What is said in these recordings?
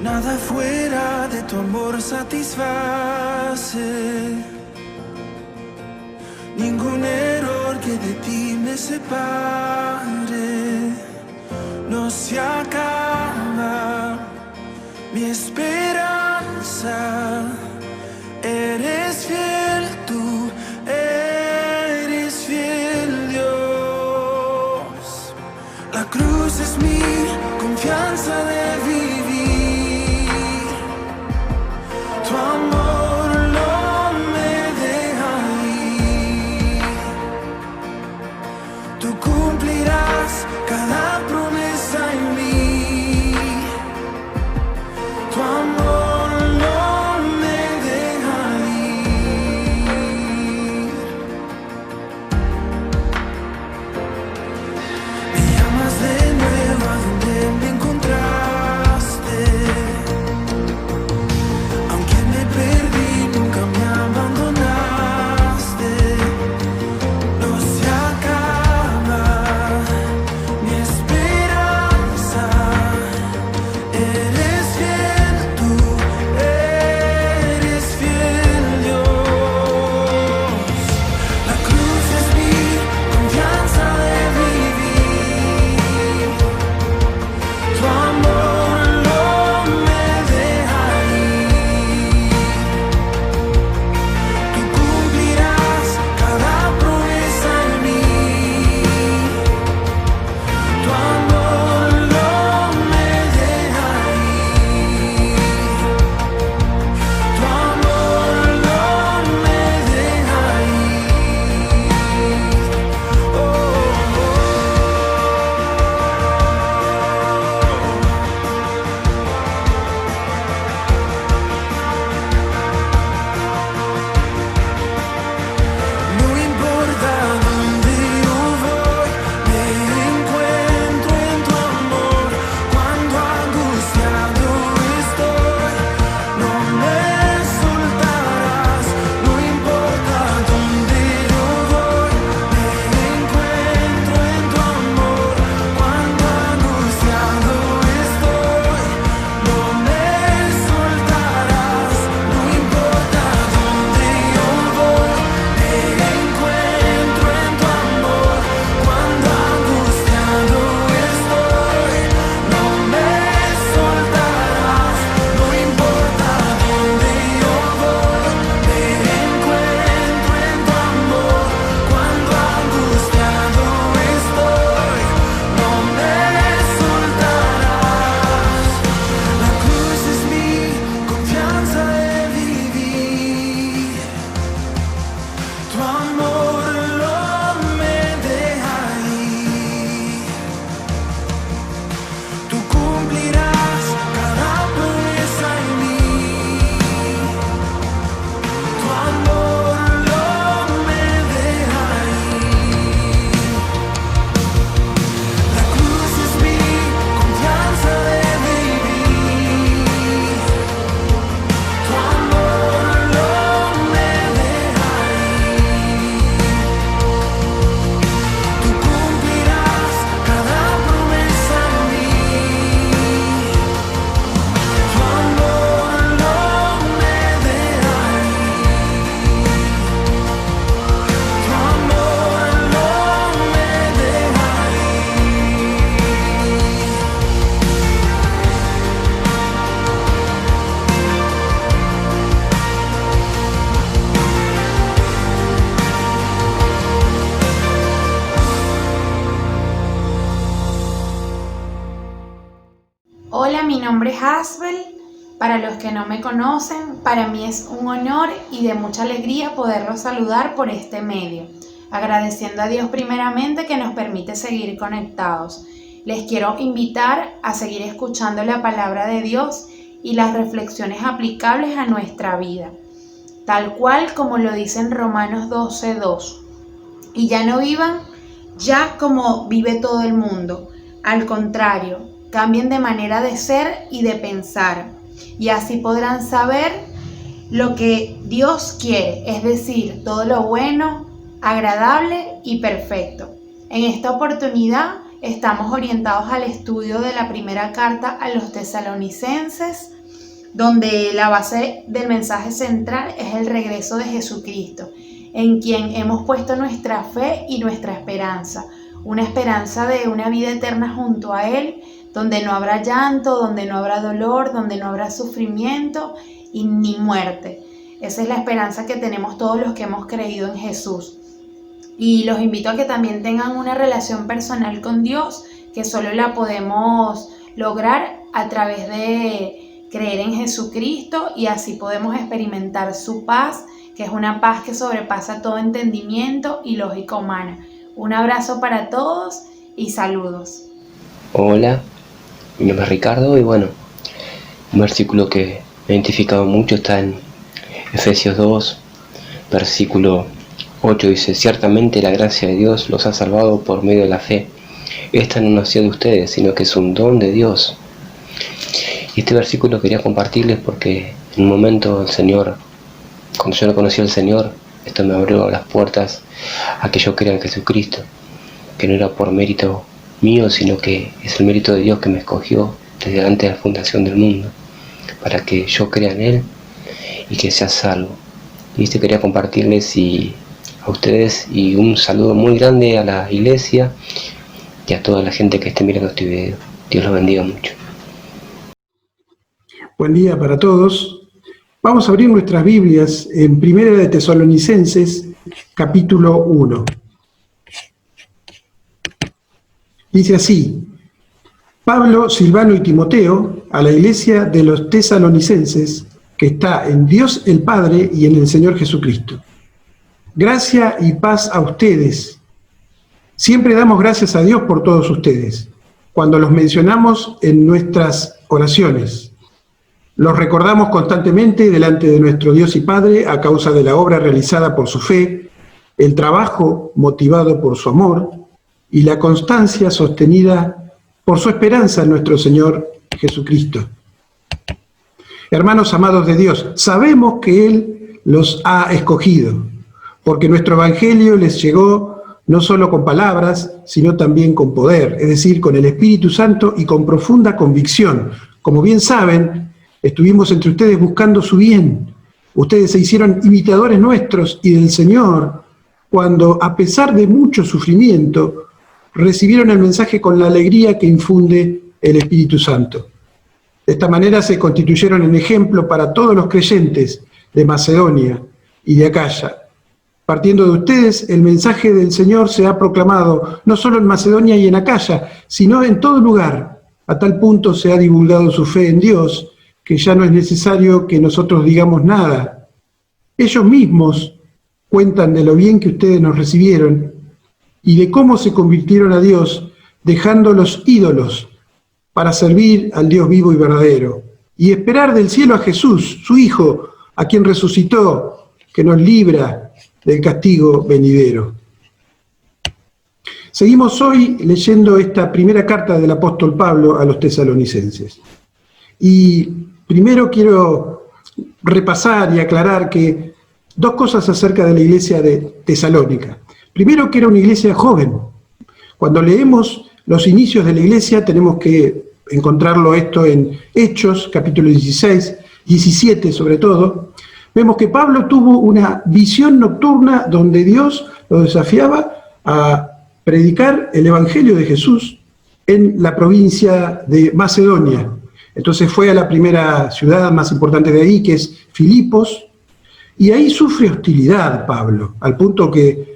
Nada fuera de tu amor satisface. Ningún error que de ti me separe. No se acaba mi esperanza. Eres fiel, tú eres fiel, Dios. La cruz es mi confianza de vivir. Tu amor no me deja ir. Tú cumplirás cada promesa en mí. Tu amor no me deja ir. Me llamas de nuevo a donde me encontraste. Aunque me perdí, nunca me abandonaste. No se acaba mi esperanza. Eres fiel, tú eres fiel, Dios. La cruz es mi confianza de vivir. Tu amor no me deja ir. Tú cumplirás cada promesa en mí. Tu amor no me deja ir. Tu amor no me deja ir. Oh, oh, no importa dónde yo voy, me encuentro en tu amor. Cuando angustiado estoy, no me soltarás. No importa dónde yo voy, me encuentro en tu amor. Cuando angustiado estoy, no me soltarás. No importa dónde yo voy, me encuentro en tu amor. Cuando angustiado estoy, no me soltarás. No importa dónde yo voy, me encuentro en tu amor. Cuando angustiado estoy, no me soltarás. La cruz es mi confianza de vivir. Tu amor no me deja ir. Tú cumplirás cada promesa en mí. Tu amor no me deja ir. La cruz es mi confianza de vivir. Tu amor no me deja ir. Tú cumplirás cada promesa en mí. Tu amor no me deja ir. Tu amor no me deja Hola, mi nombre es Asbel. Para los que no me conocen, para mí es un honor y de mucha alegría poderlos saludar por este medio, agradeciendo a Dios primeramente que nos permite seguir conectados. Les quiero invitar a seguir escuchando la palabra de Dios y las reflexiones aplicables a nuestra vida, tal cual como lo dice en Romanos 12:2. Y ya no vivan ya como vive todo el mundo. Al contrario, cambien de manera de ser y de pensar. Y así podrán saber lo que Dios quiere, es decir, todo lo bueno, agradable y perfecto. En esta oportunidad estamos orientados al estudio de la primera carta a los tesalonicenses, donde la base del mensaje central es el regreso de Jesucristo, en quien hemos puesto nuestra fe y nuestra esperanza, una esperanza de una vida eterna junto a Él, donde no habrá llanto, donde no habrá dolor, donde no habrá sufrimiento y ni muerte. Esa es la esperanza que tenemos todos los que hemos creído en Jesús. Y los invito a que también tengan una relación personal con Dios, que solo la podemos lograr a través de creer en Jesucristo, y así podemos experimentar su paz, que es una paz que sobrepasa todo entendimiento y lógica humana. Un abrazo para todos y saludos. Hola, mi nombre es Ricardo y bueno, un versículo que me ha identificado mucho está en Efesios 2, versículo 8, dice: ciertamente la gracia de Dios los ha salvado por medio de la fe. Esta no nació de ustedes, sino que es un don de Dios. Y este versículo quería compartirles porque en un momento el Señor, cuando yo no conocía al Señor, esto me abrió las puertas a que yo crea en Jesucristo, que no era por mérito mío, sino que es el mérito de Dios que me escogió desde antes de la fundación del mundo, para que yo crea en Él y que sea salvo. Y esto quería compartirles a ustedes, y un saludo muy grande a la iglesia y a toda la gente que esté mirando este video. Dios los bendiga mucho. Buen día para todos. Vamos a abrir nuestras Biblias en Primera de Tesalonicenses, capítulo 1. Dice así: Pablo, Silvano y Timoteo, a la iglesia de los tesalonicenses, que está en Dios el Padre y en el Señor Jesucristo. Gracia y paz a ustedes. Siempre damos gracias a Dios por todos ustedes, cuando los mencionamos en nuestras oraciones. Los recordamos constantemente delante de nuestro Dios y Padre a causa de la obra realizada por su fe, el trabajo motivado por su amor y la constancia sostenida por su esperanza en nuestro Señor Jesucristo. Hermanos amados de Dios, sabemos que Él los ha escogido, porque nuestro Evangelio les llegó no solo con palabras, sino también con poder, es decir, con el Espíritu Santo y con profunda convicción. Como bien saben, estuvimos entre ustedes buscando su bien. Ustedes se hicieron imitadores nuestros y del Señor, cuando, a pesar de mucho sufrimiento, recibieron el mensaje con la alegría que infunde el Espíritu Santo. De esta manera se constituyeron en ejemplo para todos los creyentes de Macedonia y de Acaya. Partiendo de ustedes, el mensaje del Señor se ha proclamado no solo en Macedonia y en Acaya, sino en todo lugar. A tal punto se ha divulgado su fe en Dios, que ya no es necesario que nosotros digamos nada. Ellos mismos cuentan de lo bien que ustedes nos recibieron y de cómo se convirtieron a Dios, dejando los ídolos para servir al Dios vivo y verdadero, y esperar del cielo a Jesús, su Hijo, a quien resucitó, que nos libra del castigo venidero. Seguimos hoy leyendo esta primera carta del apóstol Pablo a los tesalonicenses. Y primero quiero repasar y aclarar que dos cosas acerca de la iglesia de Tesalónica. Primero, que era una iglesia joven. Cuando leemos los inicios de la iglesia tenemos que encontrarlo esto en Hechos, capítulo 16, 17 sobre todo. Vemos que Pablo tuvo una visión nocturna donde Dios lo desafiaba a predicar el Evangelio de Jesús en la provincia de Macedonia. Entonces fue a la primera ciudad más importante de ahí, que es Filipos, y ahí sufre hostilidad Pablo, al punto que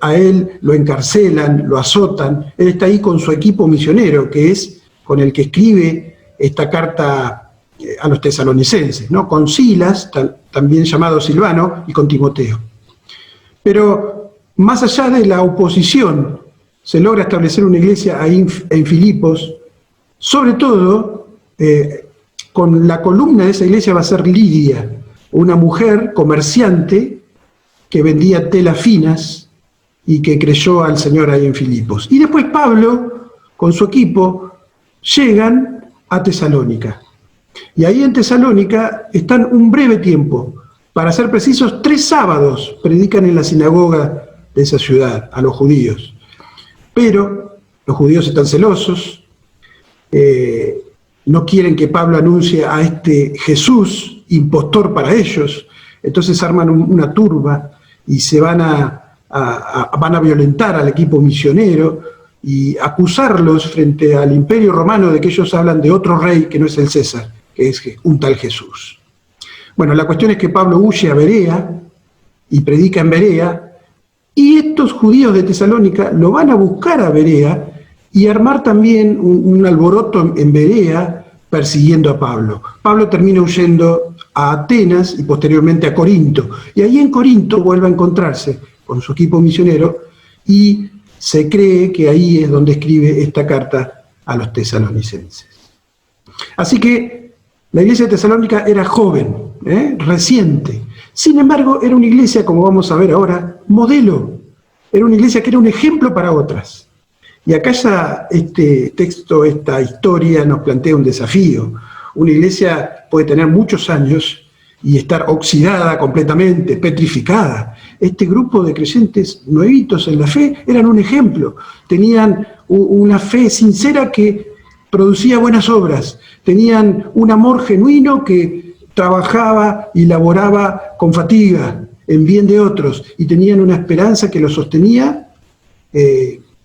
a él lo encarcelan, lo azotan. Él está ahí con su equipo misionero, que es con el que escribe esta carta a los tesalonicenses, ¿no? Con Silas, también llamado Silvano, y con Timoteo. Pero más allá de la oposición, se logra establecer una iglesia ahí en Filipos. Sobre todo, con la columna de esa iglesia va a ser Lidia, una mujer comerciante que vendía telas finas y que creyó al Señor ahí en Filipos. Y después Pablo, con su equipo, llegan a Tesalónica. Y ahí en Tesalónica están un breve tiempo. Para ser precisos, 3 sábados predican en la sinagoga de esa ciudad a los judíos. Pero Los judíos están celosos, no quieren que Pablo anuncie a este Jesús, impostor para ellos, entonces arman una turba y se van a violentar al equipo misionero y acusarlos frente al Imperio Romano de que ellos hablan de otro rey que no es el César, que es un tal Jesús. Bueno, la cuestión es que Pablo huye a Berea y predica en Berea, y estos judíos de Tesalónica lo van a buscar a Berea y armar también un alboroto en Berea persiguiendo a Pablo. Pablo termina huyendo a Atenas y posteriormente a Corinto, y ahí en Corinto vuelve a encontrarse con su equipo misionero y se cree que ahí es donde escribe esta carta a los tesalonicenses. Así que la iglesia de Tesalónica era joven, reciente. Sin embargo, era una iglesia, como vamos a ver ahora, modelo. Era una iglesia que era un ejemplo para otras. Y acá ya este texto, esta historia nos plantea un desafío. Una iglesia puede tener muchos años y estar oxidada completamente, petrificada. Este grupo de creyentes nuevitos en la fe eran un ejemplo. Tenían una fe sincera que producía buenas obras. Tenían un amor genuino que trabajaba y laboraba con fatiga en bien de otros, y tenían una esperanza que los sostenía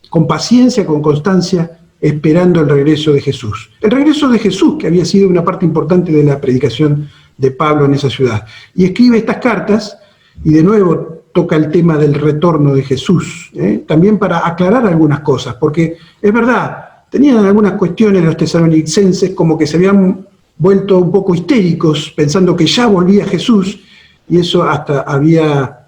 con paciencia, con constancia, esperando el regreso de Jesús. El regreso de Jesús, que había sido una parte importante de la predicación de Pablo en esa ciudad. Y escribe estas cartas, y de nuevo toca el tema del retorno de Jesús, también para aclarar algunas cosas, porque es verdad, tenían algunas cuestiones los tesalonicenses como que se habían vuelto un poco histéricos, pensando que ya volvía Jesús, y eso hasta había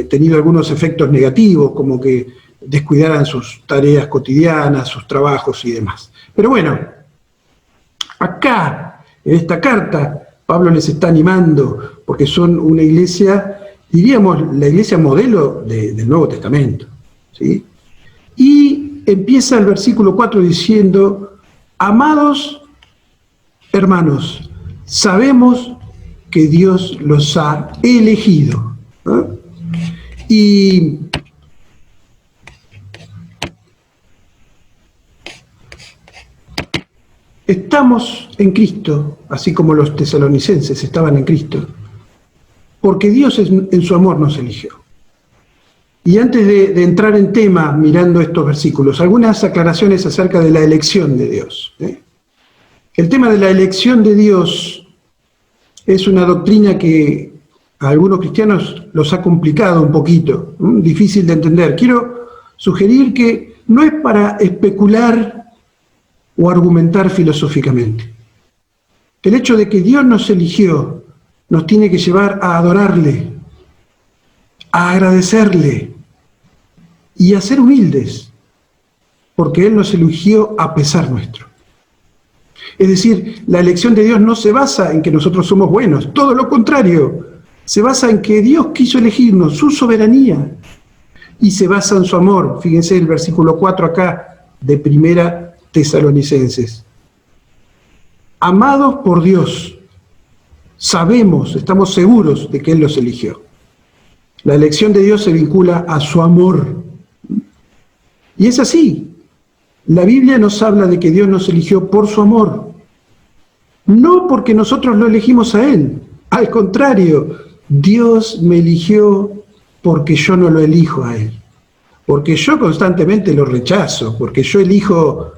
tenido algunos efectos negativos, como que descuidaran sus tareas cotidianas, sus trabajos y demás. Pero bueno, acá, en esta carta, Pablo les está animando, porque son una iglesia, diríamos, la iglesia modelo del Nuevo Testamento, ¿sí? Y empieza el versículo 4 diciendo: amados hermanos, sabemos que Dios los ha elegido, ¿no? Y estamos en Cristo, así como los tesalonicenses estaban en Cristo, porque Dios en su amor nos eligió. Y antes de entrar en tema, mirando estos versículos, algunas aclaraciones acerca de la elección de Dios. El tema de la elección de Dios es una doctrina que a algunos cristianos los ha complicado un poquito, difícil de entender. Quiero sugerir que no es para especular o argumentar filosóficamente. El hecho de que Dios nos eligió nos tiene que llevar a adorarle, a agradecerle y a ser humildes, porque Él nos eligió a pesar nuestro. Es decir, la elección de Dios no se basa en que nosotros somos buenos, todo lo contrario, se basa en que Dios quiso elegirnos, su soberanía, y se basa en su amor. Fíjense el versículo 4 acá de Primera Tesalonicenses. Amados por Dios, sabemos, estamos seguros de que Él los eligió. La elección de Dios se vincula a su amor. Y es así. La Biblia nos habla de que Dios nos eligió por su amor. No porque nosotros lo elegimos a Él. Al contrario, Dios me eligió porque yo no lo elijo a Él. Porque yo constantemente lo rechazo, porque yo elijo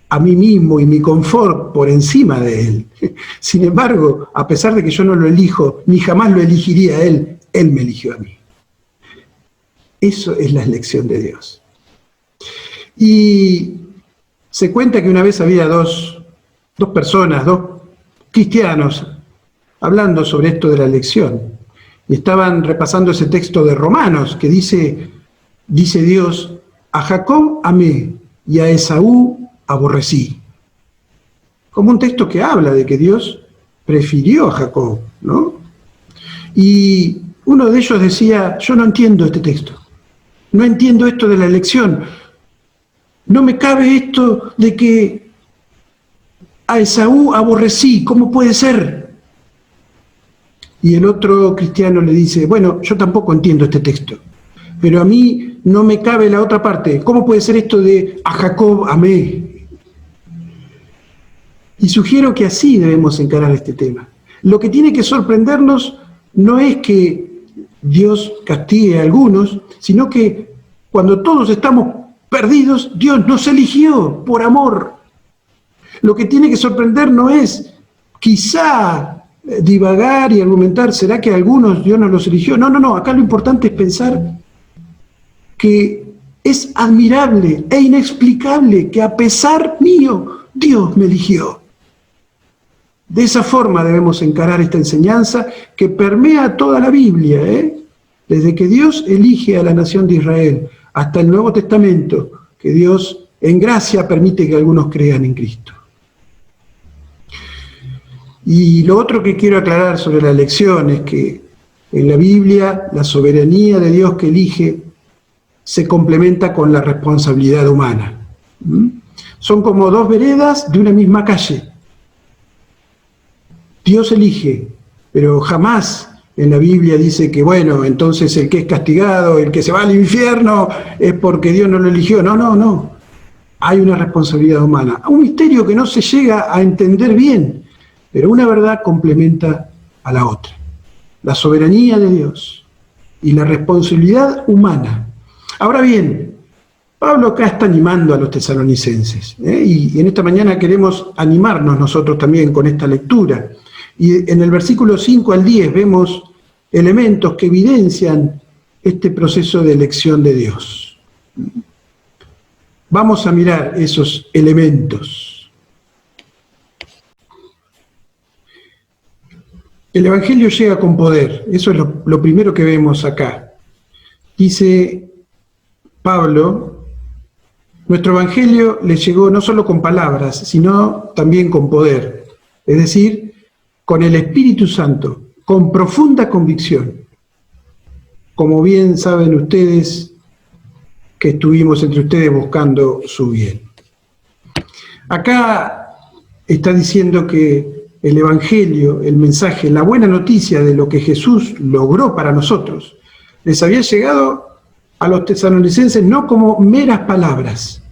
a mí mismo y mi confort por encima de Él. Sin embargo, a pesar de que yo no lo elijo, ni jamás lo elegiría a Él, Él me eligió a mí. Eso es la elección de Dios. Y se cuenta que una vez había dos personas, dos cristianos, hablando sobre esto de la elección. Y estaban repasando ese texto de Romanos que dice Dios: a Jacob amé y a Esaú aborrecí. Como un texto que habla de que Dios prefirió a Jacob, ¿no? Y uno de ellos decía: yo no entiendo este texto, no entiendo esto de la elección, no me cabe esto de que a Esaú aborrecí, ¿cómo puede ser? Y el otro cristiano le dice: bueno, yo tampoco entiendo este texto, pero a mí no me cabe la otra parte. ¿Cómo puede ser esto de a Jacob amé? Y sugiero que así debemos encarar este tema. Lo que tiene que sorprendernos no es que Dios castigue a algunos, sino que cuando todos estamos perdidos, Dios nos eligió por amor. Lo que tiene que sorprender no es quizá divagar y argumentar, ¿será que a algunos Dios no los eligió? No, acá lo importante es pensar que es admirable e inexplicable que a pesar mío, Dios me eligió. De esa forma debemos encarar esta enseñanza que permea toda la Biblia, desde que Dios elige a la nación de Israel hasta el Nuevo Testamento, que Dios en gracia permite que algunos crean en Cristo. Y lo otro que quiero aclarar sobre la elección es que en la Biblia la soberanía de Dios que elige se complementa con la responsabilidad humana. Son como dos veredas de una misma calle. Dios elige, pero jamás en la Biblia dice que, bueno, entonces el que es castigado, el que se va al infierno, es porque Dios no lo eligió. No. Hay una responsabilidad humana. Un misterio que no se llega a entender bien, pero una verdad complementa a la otra. La soberanía de Dios y la responsabilidad humana. Ahora bien, Pablo acá está animando a los tesalonicenses, y en esta mañana queremos animarnos nosotros también con esta lectura. Y en el versículo 5 al 10 vemos elementos que evidencian este proceso de elección de Dios. Vamos a mirar esos elementos. El Evangelio llega con poder, eso es lo primero que vemos acá. Dice Pablo, nuestro Evangelio les llegó no solo con palabras, sino también con poder, es decir, con el Espíritu Santo, con profunda convicción. Como bien saben ustedes, que estuvimos entre ustedes buscando su bien. Acá está diciendo que el Evangelio, el mensaje, la buena noticia de lo que Jesús logró para nosotros, les había llegado a los tesalonicenses no como meras palabras,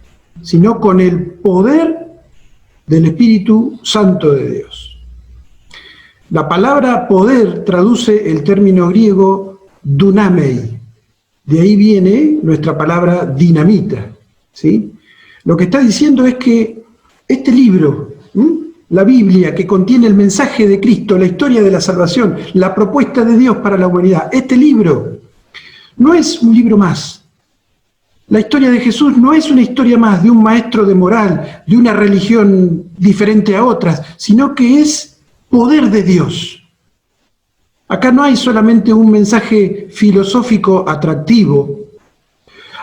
sino con el poder del Espíritu Santo de Dios. La palabra poder traduce el término griego dunamei. De ahí viene nuestra palabra dinamita, ¿sí? Lo que está diciendo es que este libro, la Biblia, que contiene el mensaje de Cristo, la historia de la salvación, la propuesta de Dios para la humanidad, este libro no es un libro más. La historia de Jesús no es una historia más de un maestro de moral, de una religión diferente a otras, sino que es poder de Dios. Acá no hay solamente un mensaje filosófico atractivo.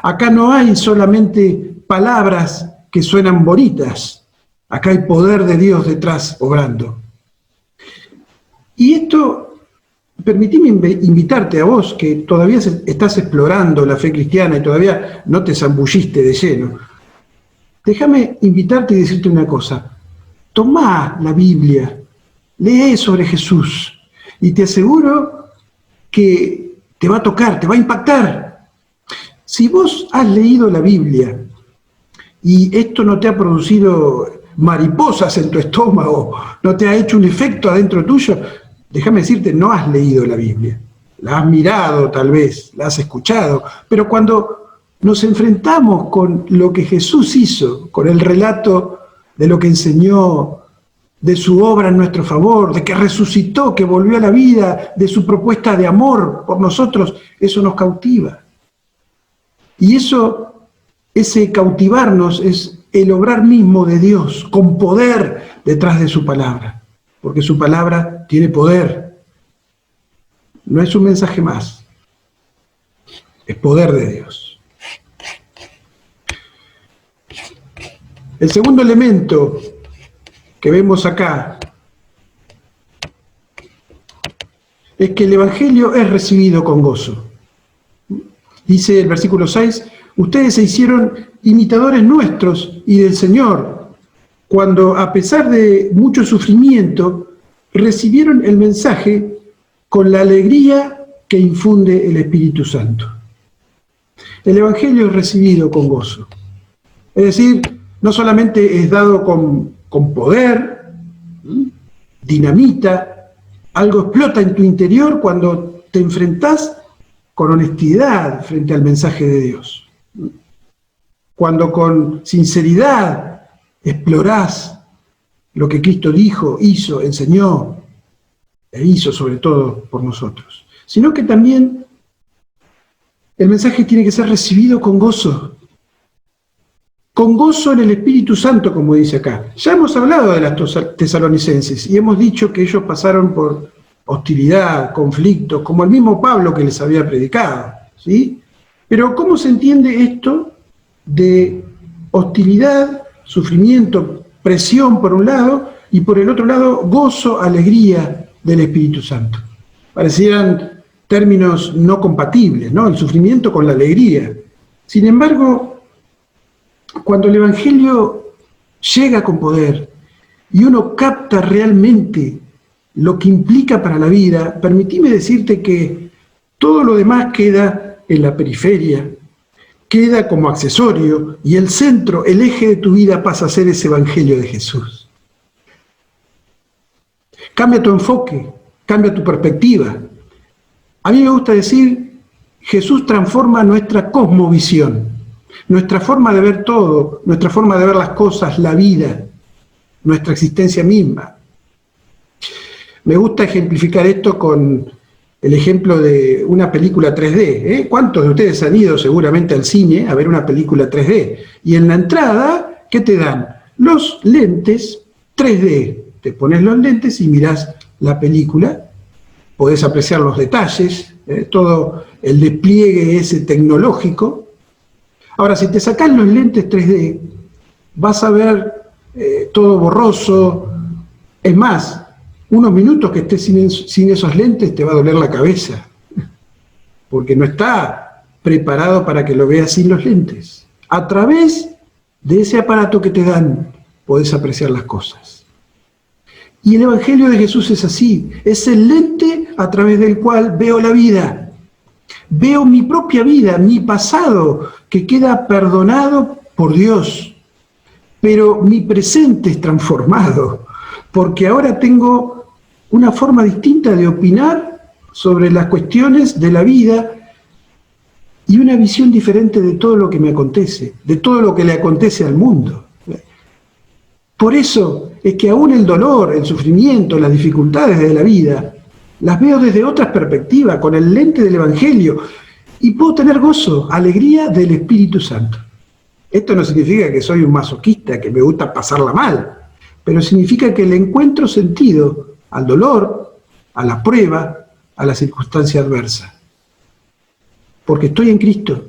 Acá no hay solamente palabras que suenan bonitas. Acá hay poder de Dios detrás obrando. Y esto, permitime invitarte a vos, que todavía estás explorando la fe cristiana y todavía no te zambulliste de lleno. Déjame invitarte y decirte una cosa. Tomá la Biblia, lee sobre Jesús y te aseguro que te va a tocar, te va a impactar. Si vos has leído la Biblia y esto no te ha producido mariposas en tu estómago, no te ha hecho un efecto adentro tuyo, déjame decirte, no has leído la Biblia. La has mirado tal vez, la has escuchado, pero cuando nos enfrentamos con lo que Jesús hizo, con el relato de lo que enseñó, de su obra en nuestro favor, de que resucitó, que volvió a la vida, de su propuesta de amor por nosotros, eso nos cautiva. Y ese cautivarnos es el obrar mismo de Dios, con poder detrás de su palabra, porque su palabra tiene poder. No es un mensaje más, es poder de Dios. El segundo elemento que vemos acá es que el Evangelio es recibido con gozo. Dice el versículo 6, ustedes se hicieron imitadores nuestros y del Señor, cuando a pesar de mucho sufrimiento, recibieron el mensaje con la alegría que infunde el Espíritu Santo. El Evangelio es recibido con gozo. Es decir, no solamente es dado con poder, dinamita, algo explota en tu interior cuando te enfrentás con honestidad frente al mensaje de Dios. Cuando con sinceridad explorás lo que Cristo dijo, hizo, enseñó e hizo sobre todo por nosotros. Sino que también el mensaje tiene que ser recibido con gozo en el Espíritu Santo, como dice acá. Ya hemos hablado de las tesalonicenses y hemos dicho que ellos pasaron por hostilidad, conflictos, como el mismo Pablo que les había predicado, ¿sí? Pero ¿cómo se entiende esto de hostilidad, sufrimiento, presión por un lado, y por el otro lado gozo, alegría del Espíritu Santo? Parecieran términos no compatibles, ¿no? El sufrimiento con la alegría. Sin embargo, cuando el Evangelio llega con poder y uno capta realmente lo que implica para la vida, permitime decirte que todo lo demás queda en la periferia, queda como accesorio, y el centro, el eje de tu vida pasa a ser ese Evangelio de Jesús. Cambia tu enfoque, cambia tu perspectiva. A mí me gusta decir, Jesús transforma nuestra cosmovisión, nuestra forma de ver todo, nuestra forma de ver las cosas, la vida, nuestra existencia misma. Me gusta ejemplificar esto con el ejemplo de una película 3D. ¿Cuántos de ustedes han ido seguramente al cine a ver una película 3D? Y en la entrada, ¿qué te dan? Los lentes 3D. Te pones los lentes y mirás la película, podés apreciar los detalles, todo el despliegue ese tecnológico. Ahora, si te sacás los lentes 3D, vas a ver todo borroso. Es más, unos minutos que estés sin esos lentes te va a doler la cabeza, porque no está preparado para que lo veas sin los lentes. A través de ese aparato que te dan, podés apreciar las cosas. Y el Evangelio de Jesús es así, es el lente a través del cual veo la vida. Veo mi propia vida, mi pasado, que queda perdonado por Dios. Pero mi presente es transformado, porque ahora tengo una forma distinta de opinar sobre las cuestiones de la vida y una visión diferente de todo lo que me acontece, de todo lo que le acontece al mundo. Por eso es que aún el dolor, el sufrimiento, las dificultades de la vida, las veo desde otras perspectivas, con el lente del Evangelio, y puedo tener gozo, alegría del Espíritu Santo. Esto no significa que soy un masoquista, que me gusta pasarla mal, pero significa que le encuentro sentido al dolor, a la prueba, a la circunstancia adversa. Porque estoy en Cristo,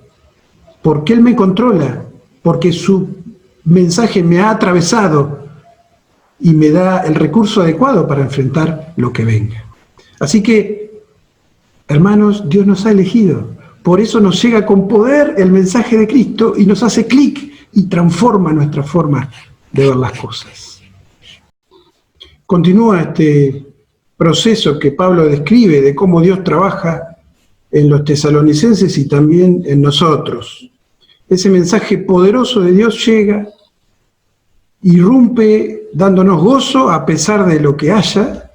porque Él me controla, porque su mensaje me ha atravesado y me da el recurso adecuado para enfrentar lo que venga. Así que, hermanos, Dios nos ha elegido. Por eso nos llega con poder el mensaje de Cristo y nos hace clic y transforma nuestra forma de ver las cosas. Continúa este proceso que Pablo describe de cómo Dios trabaja en los tesalonicenses y también en nosotros. Ese mensaje poderoso de Dios llega, irrumpe dándonos gozo a pesar de lo que haya,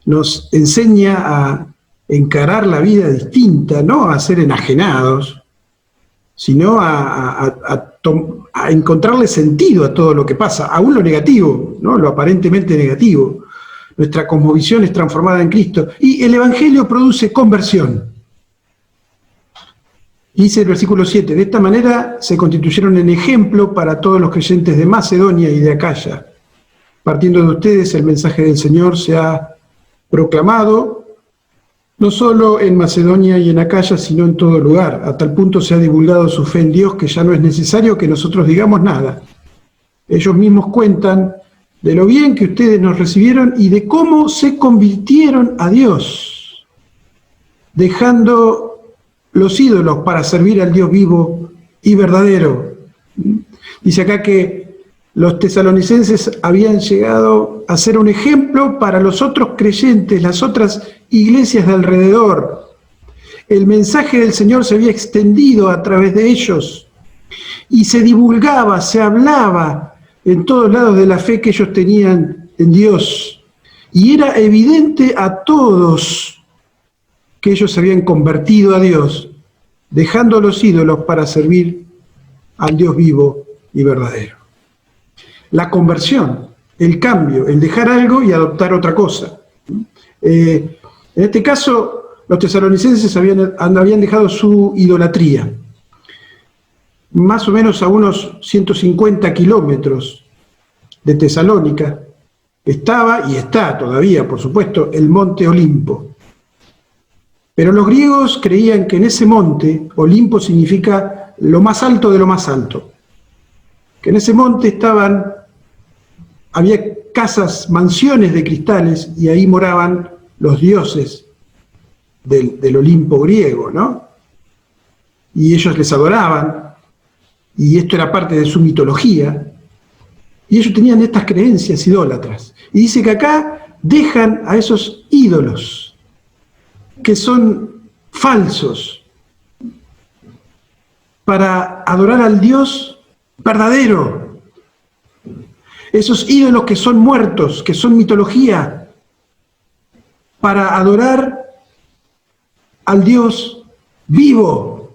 nos enseña a encarar la vida distinta, no a ser enajenados, sino a encontrarle sentido a todo lo que pasa, aún lo negativo, ¿no? Lo aparentemente negativo. Nuestra cosmovisión es transformada en Cristo y el Evangelio produce conversión. Dice el versículo 7, de esta manera se constituyeron en ejemplo para todos los creyentes de Macedonia y de Acaya. Partiendo de ustedes, el mensaje del Señor se ha proclamado no solo en Macedonia y en Acaya, sino en todo lugar. A tal punto se ha divulgado su fe en Dios que ya no es necesario que nosotros digamos nada. Ellos mismos cuentan de lo bien que ustedes nos recibieron y de cómo se convirtieron a Dios, dejando los ídolos para servir al Dios vivo y verdadero. Dice acá que los tesalonicenses habían llegado a ser un ejemplo para los otros creyentes, las otras iglesias de alrededor. El mensaje del Señor se había extendido a través de ellos y se divulgaba, se hablaba en todos lados de la fe que ellos tenían en Dios. Y era evidente a todos que ellos se habían convertido a Dios, dejando los ídolos para servir al Dios vivo y verdadero. La conversión, el cambio, el dejar algo y adoptar otra cosa. En este caso, los tesalonicenses habían dejado su idolatría, más o menos a unos 150 kilómetros de Tesalónica. Estaba y está todavía, por supuesto, el monte Olimpo. Pero los griegos creían que en ese monte, Olimpo significa lo más alto de lo más alto, que en ese monte había casas, mansiones de cristales, y ahí moraban los dioses del Olimpo griego, ¿no? Y ellos les adoraban, y esto era parte de su mitología, y ellos tenían estas creencias idólatras. Y dice que acá dejan a esos ídolos, que son falsos, para adorar al Dios verdadero. Esos ídolos que son muertos, que son mitología, para adorar al Dios vivo.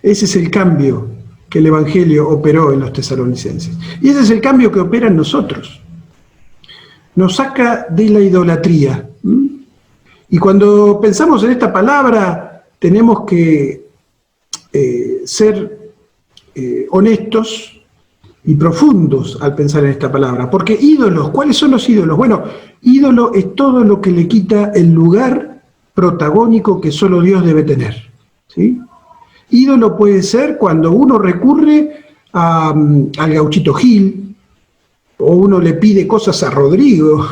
Ese es el cambio que el Evangelio operó en los tesalonicenses. Y ese es el cambio que opera en nosotros. Nos saca de la idolatría. Y cuando pensamos en esta palabra, tenemos que ser honestos y profundos al pensar en esta palabra. Porque ídolos, ¿cuáles son los ídolos? Bueno, ídolo es todo lo que le quita el lugar protagónico que solo Dios debe tener, ¿sí? Ídolo puede ser cuando uno recurre al Gauchito Gil, o uno le pide cosas a Rodrigo,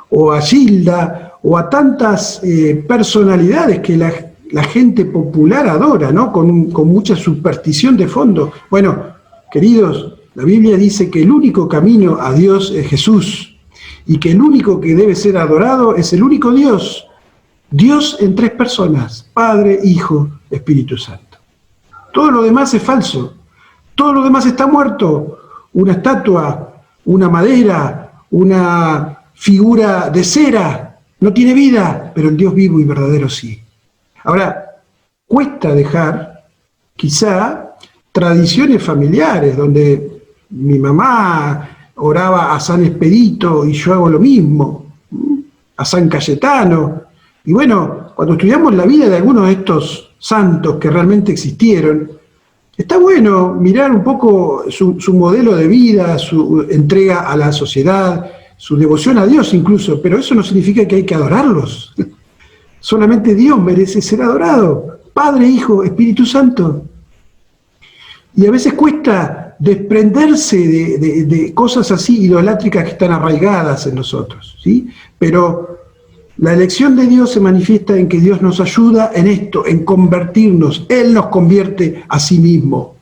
o a Gilda, o a tantas personalidades que la gente popular adora, ¿no? Con mucha superstición de fondo. Bueno, queridos, la Biblia dice que el único camino a Dios es Jesús, y que el único que debe ser adorado es el único Dios. Dios en tres personas, Padre, Hijo, Espíritu Santo. Todo lo demás es falso, todo lo demás está muerto. Una estatua, una madera, una figura de cera, no tiene vida, pero el Dios vivo y verdadero sí. Ahora, cuesta dejar, quizá, tradiciones familiares, donde mi mamá oraba a San Expedito y yo hago lo mismo, a San Cayetano. Y bueno, cuando estudiamos la vida de algunos de estos santos que realmente existieron, está bueno mirar un poco su modelo de vida, su entrega a la sociedad, su devoción a Dios incluso, pero eso no significa que hay que adorarlos. Solamente Dios merece ser adorado, Padre, Hijo, Espíritu Santo. Y a veces cuesta desprenderse de cosas así idolátricas que están arraigadas en nosotros, ¿sí? Pero la elección de Dios se manifiesta en que Dios nos ayuda en esto, en convertirnos. Él nos convierte a sí mismo.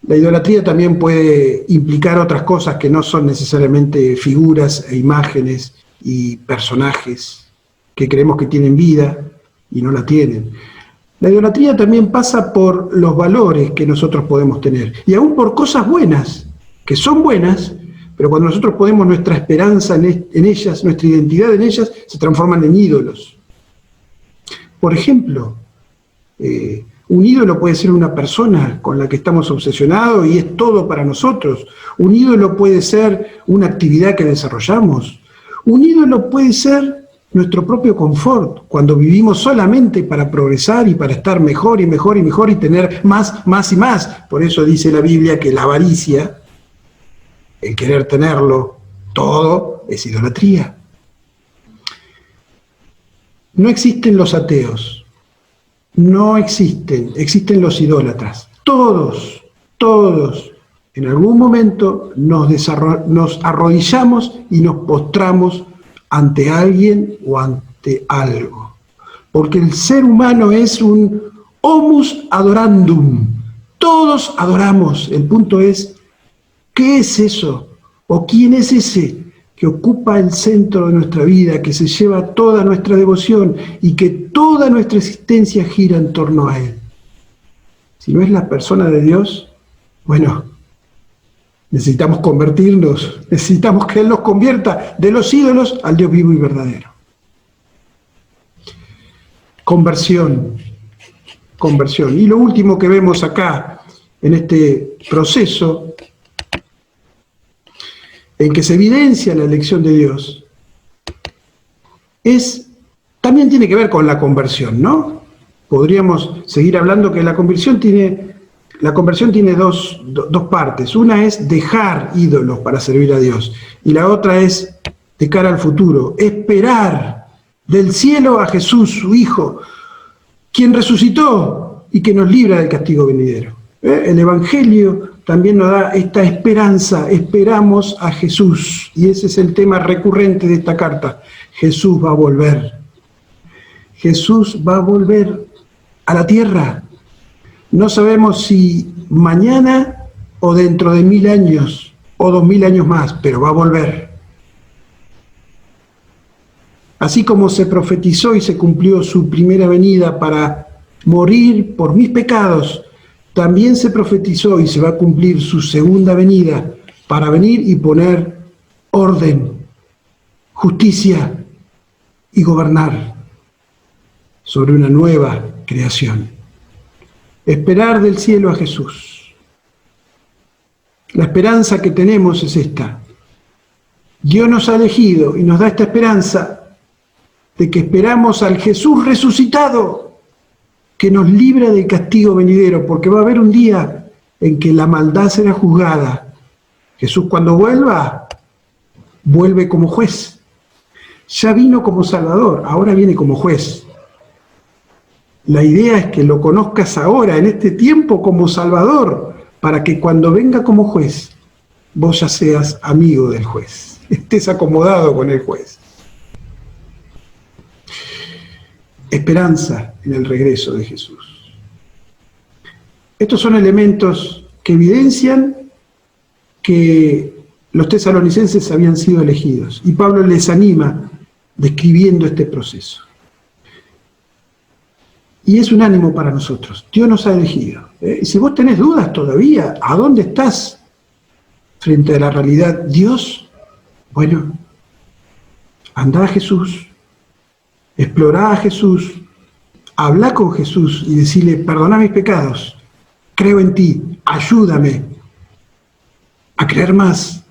La idolatría también puede implicar otras cosas que no son necesariamente figuras e imágenes y personajes que creemos que tienen vida y no la tienen. La idolatría también pasa por los valores que nosotros podemos tener, y aún por cosas buenas, que son buenas, pero cuando nosotros ponemos nuestra esperanza en ellas, nuestra identidad en ellas, se transforman en ídolos. Por ejemplo, un ídolo puede ser una persona con la que estamos obsesionados y es todo para nosotros. Un ídolo puede ser una actividad que desarrollamos. Un ídolo puede ser nuestro propio confort, cuando vivimos solamente para progresar y para estar mejor y mejor y mejor y tener más, más y más. Por eso dice la Biblia que la avaricia, el querer tenerlo todo, es idolatría. No existen los ateos, no existen, existen los idólatras. Todos, en algún momento nos arrodillamos y nos postramos ante alguien o ante algo. Porque el ser humano es un homus adorandum. Todos adoramos. El punto es, ¿qué es eso? ¿O quién es ese que ocupa el centro de nuestra vida, que se lleva toda nuestra devoción y que toda nuestra existencia gira en torno a Él. Si no es la persona de Dios, bueno, necesitamos convertirnos, necesitamos que Él nos convierta de los ídolos al Dios vivo y verdadero. Conversión. Y lo último que vemos acá, en este proceso, en que se evidencia la elección de Dios, también tiene que ver con la conversión, ¿no? Podríamos seguir hablando que la conversión tiene dos partes. Una es dejar ídolos para servir a Dios, y la otra es, de cara al futuro, esperar del cielo a Jesús, su Hijo, quien resucitó y que nos libra del castigo venidero. El Evangelio también nos da esta esperanza, esperamos a Jesús, y ese es el tema recurrente de esta carta. Jesús va a volver. Jesús va a volver a la tierra. No sabemos si mañana o dentro de 1000 años o 2000 años más, pero va a volver. Así como se profetizó y se cumplió su primera venida para morir por mis pecados, también se profetizó y se va a cumplir su segunda venida para venir y poner orden, justicia y gobernar sobre una nueva creación. Esperar del cielo a Jesús. La esperanza que tenemos es esta. Dios nos ha elegido y nos da esta esperanza de que esperamos al Jesús resucitado, que nos libra del castigo venidero, porque va a haber un día en que la maldad será juzgada. Jesús, cuando vuelve como juez. Ya vino como Salvador, ahora viene como juez. La idea es que lo conozcas ahora, en este tiempo, como Salvador, para que cuando venga como juez, vos ya seas amigo del juez, estés acomodado con el juez. Esperanza en el regreso de Jesús. Estos son elementos que evidencian que los tesalonicenses habían sido elegidos, y Pablo les anima describiendo este proceso. Y es un ánimo para nosotros. Dios nos ha elegido. Y si vos tenés dudas todavía, ¿a dónde estás frente a la realidad? Dios, bueno, andá a Jesús, explorá a Jesús, habla con Jesús y decirle, perdona mis pecados, creo en ti, ayúdame a creer más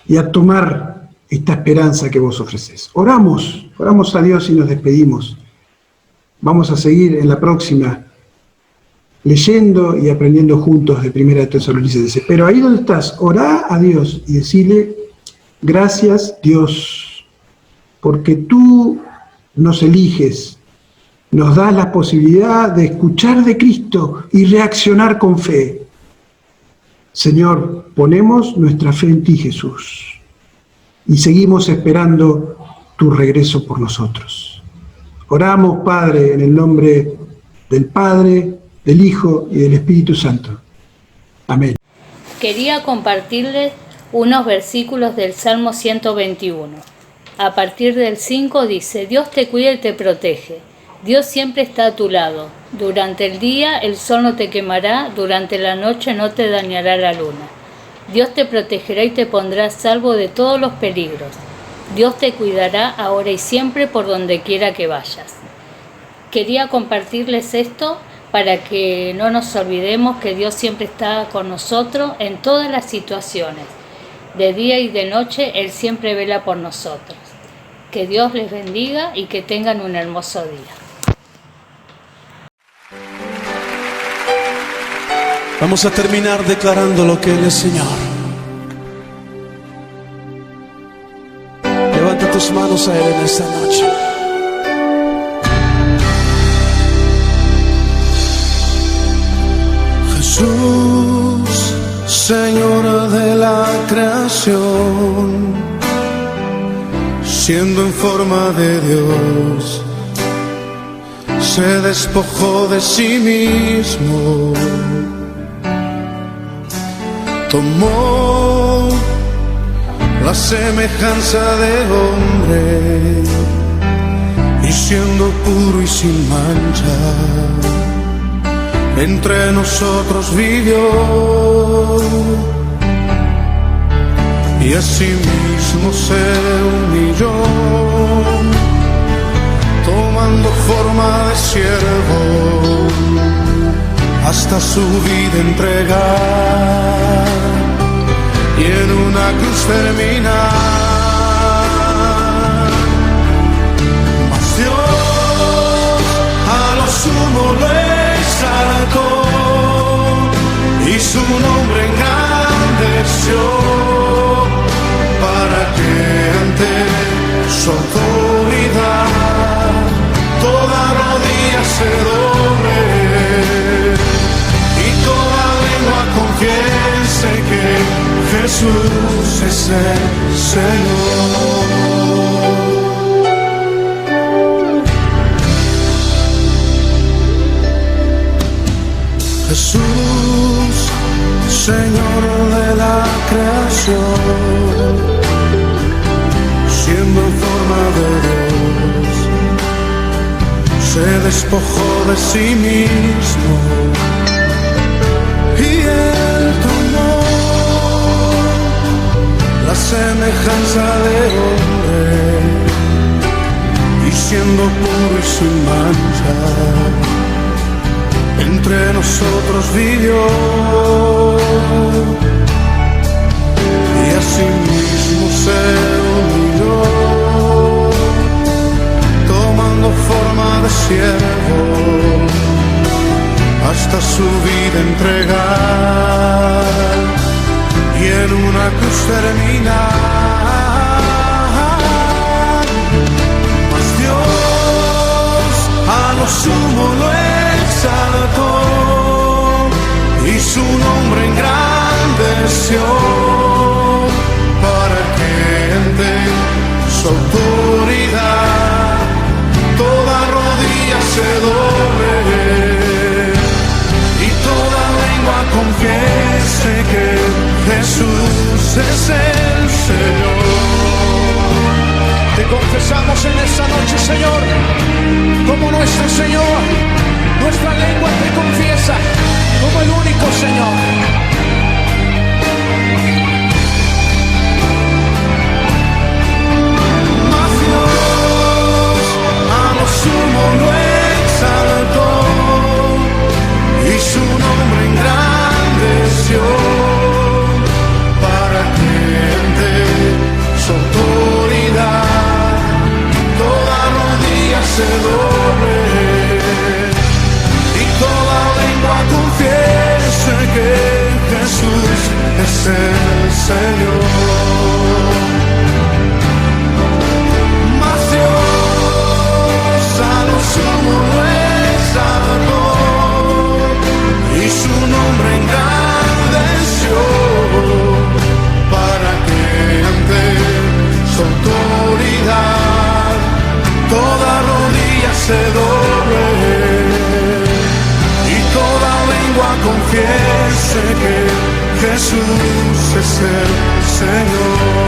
y a tomar esta esperanza que vos ofreces. Oramos a Dios y nos despedimos. Vamos a seguir en la próxima leyendo y aprendiendo juntos de Primera de Tesalonicenses. Pero ahí donde estás, orá a Dios y decirle, gracias Dios, porque tú nos eliges, nos das la posibilidad de escuchar de Cristo y reaccionar con fe. Señor, ponemos nuestra fe en ti, Jesús, y seguimos esperando tu regreso por nosotros. Oramos, Padre, en el nombre del Padre, del Hijo y del Espíritu Santo. Amén. Quería compartirles unos versículos del Salmo 121. A partir del 5 dice, Dios te cuida y te protege. Dios siempre está a tu lado. Durante el día el sol no te quemará, durante la noche no te dañará la luna. Dios te protegerá y te pondrá a salvo de todos los peligros. Dios te cuidará ahora y siempre por donde quiera que vayas. Quería compartirles esto para que no nos olvidemos que Dios siempre está con nosotros en todas las situaciones. De día y de noche Él siempre vela por nosotros. Que Dios les bendiga y que tengan un hermoso día. Vamos a terminar declarando lo que Él es Señor. Levanta tus manos a Él en esta noche. Jesús, Señor de la creación, siendo en forma de Dios, se despojó de sí mismo, tomó las semejanza de hombre, y siendo puro y sin mancha, entre nosotros vivió, y asimismo se humilló, tomando forma de siervo, hasta su vida entregar, y en una cruz terminar. Mas Dios a lo sumo lo exaltó, y su nombre engrandeció, para que ante su autoridad toda rodilla se doble, y toda lengua confiese que Jesús es el Señor. Jesús, Señor de la creación, siendo en forma de Dios, se despojó de sí mismo, y Él tomó la semejanza de hombre, y siendo puro y sin mancha, entre nosotros vivió, y asimismo se humilló, tomando forma de siervo, hasta su vida entregar, y en una cruz terminar. Mas Dios a lo sumo lo exaltó, y su nombre engrandeció, para que ante su autoridad toda rodilla se doble, y toda lengua confiese que Jesús es el Señor. Te confesamos en esta noche, Señor, como nuestro Señor. Nuestra lengua te confiesa como el único Señor. Mas Dios a lo sumo lo exaltó, y su nombre engrandeció, para que ante su autoridad toda rodilla se doble, confiese que Jesús es el Señor. Mas Dios a lo sumo lo exaltó, y su nombre engrandeció, para que ante su autoridad toda rodilla se doble, confiese que Jesús es el Señor.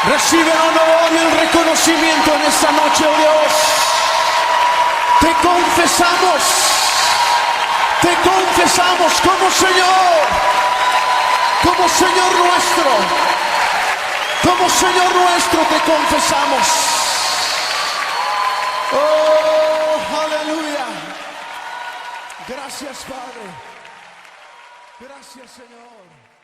Recibe el honor y el reconocimiento en esta noche, oh Dios. Te confesamos como Señor. Como Señor nuestro. Como Señor nuestro te confesamos. Oh, aleluya. Gracias, Padre. Gracias, Señor.